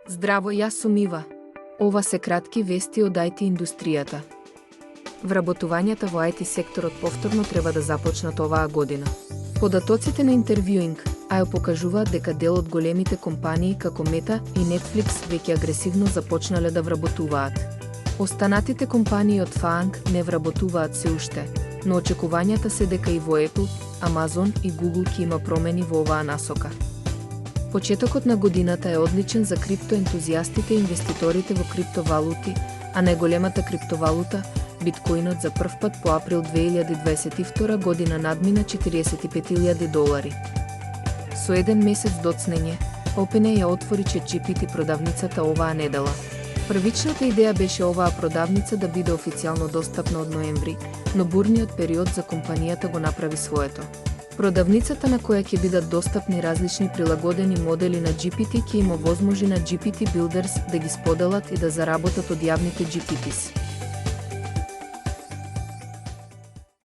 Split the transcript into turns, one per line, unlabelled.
Здраво, јас сум Ива. Ова се кратки вести од IT индустријата. Вработувањата во IT секторот повторно треба да започнат оваа година. Податоците на интервјуинг ја покажуваат дека дел од големите компании како Мета и Netflix веќе агресивно започнале да вработуваат. Останатите компании од ФААНГ не вработуваат се уште, но очекувањата се дека и во Apple, Amazon и Google ќе има промени во оваа насока. Почетокот на годината е одличен за криптоентузијастите и инвеститорите во криптовалути, а најголемата криптовалута, биткоинот за прв пат по април 2022 година надмина $45,000. Со еден месец доцнење, OpenAI ја отвори ChatGPT продавницата оваа недела. Првичната идеја беше оваа продавница да биде официјално достапна од ноември, но бурниот период за компанијата го направи своето. Продавницата на која ќе бидат достапни различни прилагодени модели на GPT ќе им овозможи на GPT Builders да ги споделат и да заработат од јавните GPTs.